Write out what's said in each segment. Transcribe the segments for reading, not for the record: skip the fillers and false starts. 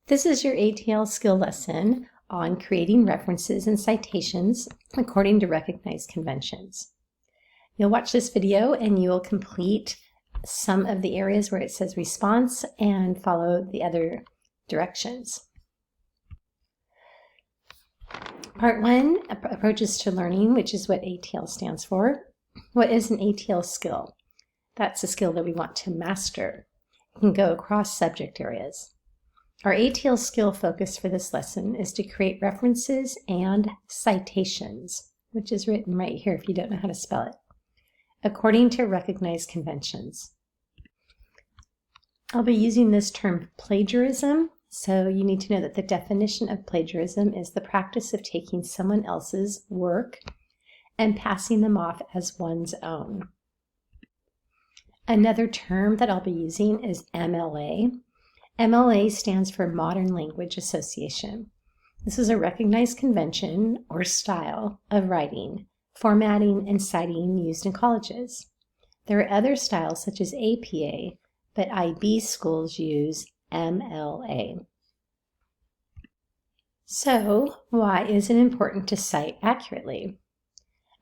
This is your ATL skill lesson on creating references and citations according to recognized conventions. You'll watch this video and you will complete some of the areas where it says response and follow the other directions. Part 1, approaches to learning, which is what ATL stands for. What is an ATL skill? That's a skill that we want to master. It can go across subject areas. Our ATL skill focus for this lesson is to create references and citations, which is written right here if you don't know how to spell it, according to recognized conventions. I'll be using this term plagiarism, so you need to know that the definition of plagiarism is the practice of taking someone else's work and passing them off as one's own. Another term that I'll be using is MLA. MLA stands for Modern Language Association. This is a recognized convention or style of writing, formatting, and citing used in colleges. There are other styles such as APA, but IB schools use MLA. So, why is it important to cite accurately?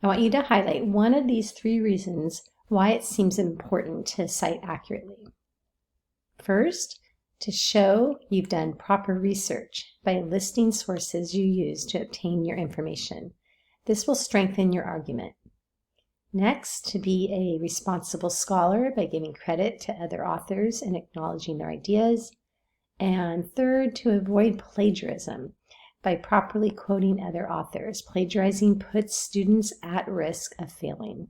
I want you to highlight one of these 3 reasons why it seems important to cite accurately. First, to show you've done proper research by listing sources you use to obtain your information. This will strengthen your argument. Next, to be a responsible scholar by giving credit to other authors and acknowledging their ideas. And third, to avoid plagiarism by properly quoting other authors. Plagiarizing puts students at risk of failing.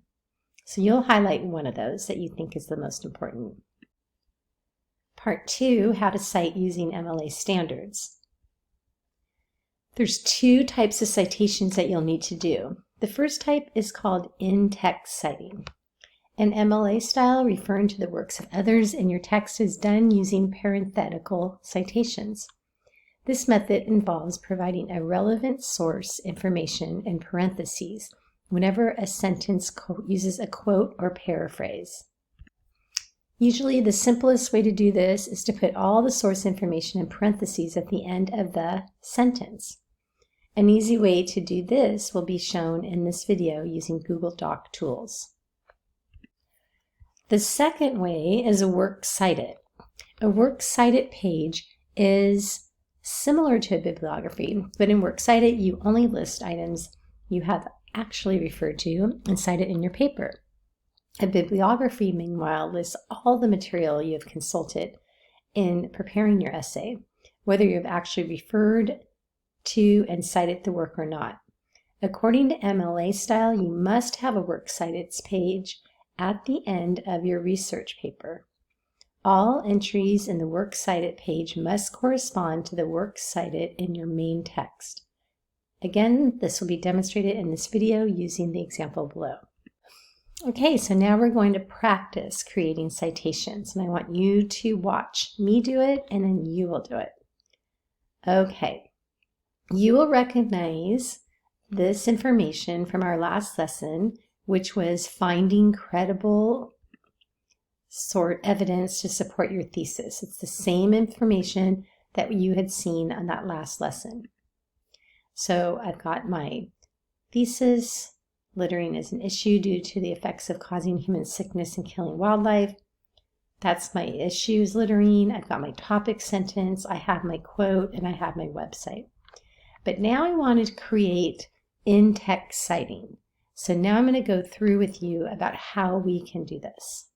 So you'll highlight one of those that you think is the most important. Part 2, how to cite using MLA standards. There's 2 types of citations that you'll need to do. The first type is called in-text citing. An MLA style referring to the works of others in your text is done using parenthetical citations. This method involves providing a relevant source information in parentheses whenever a sentence uses a quote or paraphrase. Usually the simplest way to do this is to put all the source information in parentheses at the end of the sentence. An easy way to do this will be shown in this video using Google Doc tools. The second way is a works cited. A works cited page is similar to a bibliography, but in works cited you only list items you have actually referred to and cite it in your paper. A bibliography, meanwhile, lists all the material you have consulted in preparing your essay, whether you have actually referred to and cited the work or not. According to MLA style, you must have a works cited page at the end of your research paper. All entries in the works cited page must correspond to the works cited in your main text. Again, this will be demonstrated in this video using the example below. Okay, so now we're going to practice creating citations, and I want you to watch me do it, and then you will do it. Okay, you will recognize this information from our last lesson, which was finding credible evidence to support your thesis. It's the same information that you had seen on that last lesson. So I've got my thesis. Littering is an issue due to the effects of causing human sickness and killing wildlife. That's my issues littering. I've got my topic sentence, I have my quote, and I have my website. But now I wanted to create in-text citing. So now I'm going to go through with you about how we can do this.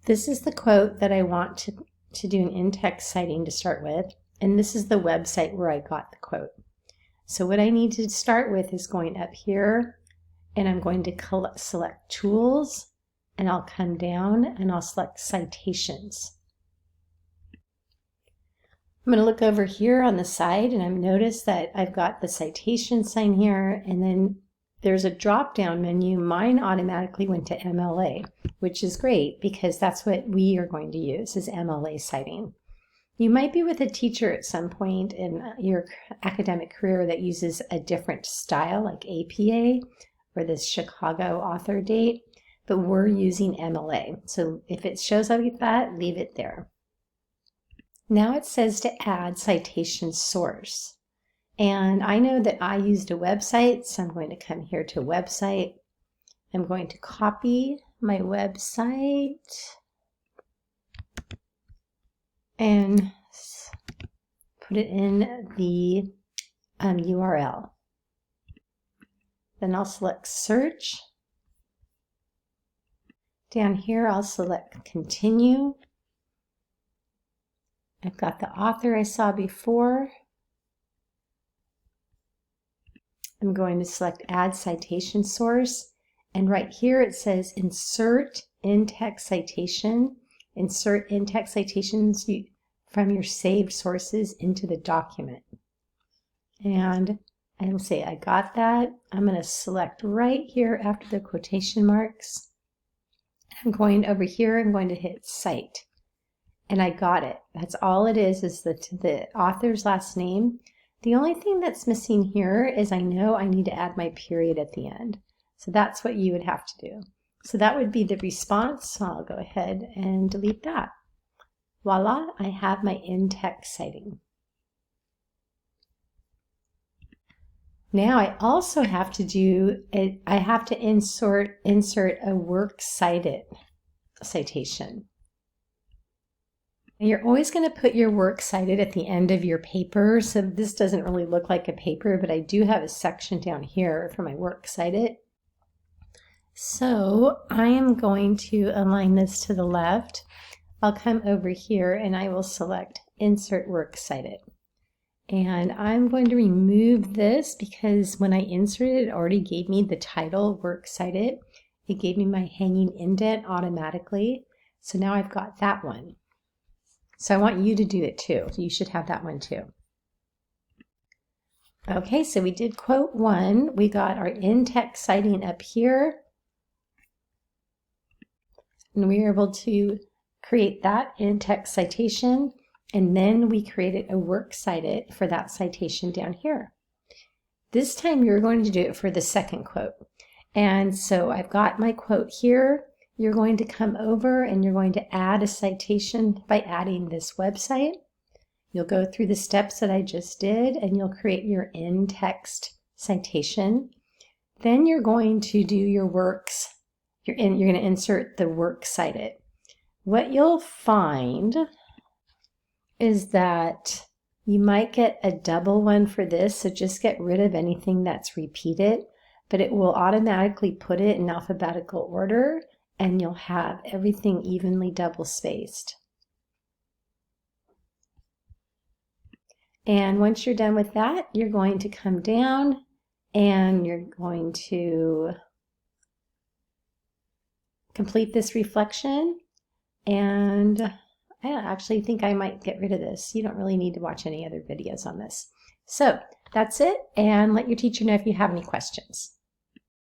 This is the quote that I want to do an in-text citing to start with, and this is the website where I got the quote. So what I need to start with is going up here, and I'm going to select Tools, and I'll come down and I'll select Citations. I'm going to look over here on the side, and I've noticed that I've got the citation sign here, and then there's a drop-down menu. Mine automatically went to MLA, which is great because that's what we are going to use is MLA citing. You might be with a teacher at some point in your academic career that uses a different style like APA or this Chicago author date, but we're using MLA. So if it shows up like that, leave it there. Now it says to add citation source. And I know that I used a website, so I'm going to come here to website. I'm going to copy my website and put it in the URL. Then I'll select search. Down here I'll select continue. I've got the author I saw before. I'm going to select add citation source, and right here it says insert in-text citation. Insert in-text citations from your saved sources into the document. And I'll say I got that. I'm going to select right here after the quotation marks. I'm going over here, I'm going to hit cite. And I got it. That's all it is the author's last name. The only thing that's missing here is I know I need to add my period at the end. So that's what you would have to do. So that would be the response. So I'll go ahead and delete that. Voila, I have my in-text citing. Now I also have to do it. I have to insert a works cited citation. And you're always going to put your works cited at the end of your paper. So this doesn't really look like a paper, but I do have a section down here for my works cited. So I am going to align this to the left. I'll come over here and I will select insert works cited. And I'm going to remove this because when I inserted, it already gave me the title, works cited. It gave me my hanging indent automatically. So now I've got that one. So I want you to do it too. You should have that one too. Okay, so we did quote 1. We got our in-text citing up here. And we were able to create that in-text citation. And then we created a works cited for that citation down here. This time you're going to do it for the second quote. And so I've got my quote here. You're going to come over and you're going to add a citation by adding this website. You'll go through the steps that I just did and you'll create your in-text citation. Then you're going to do your works. You're going to insert the works cited. What you'll find is that you might get a double one for this, so just get rid of anything that's repeated, but it will automatically put it in alphabetical order and you'll have everything evenly double spaced. And once you're done with that, you're going to come down and you're going to complete this reflection. And I actually think I might get rid of this. You don't really need to watch any other videos on this. So that's it, and let your teacher know if you have any questions.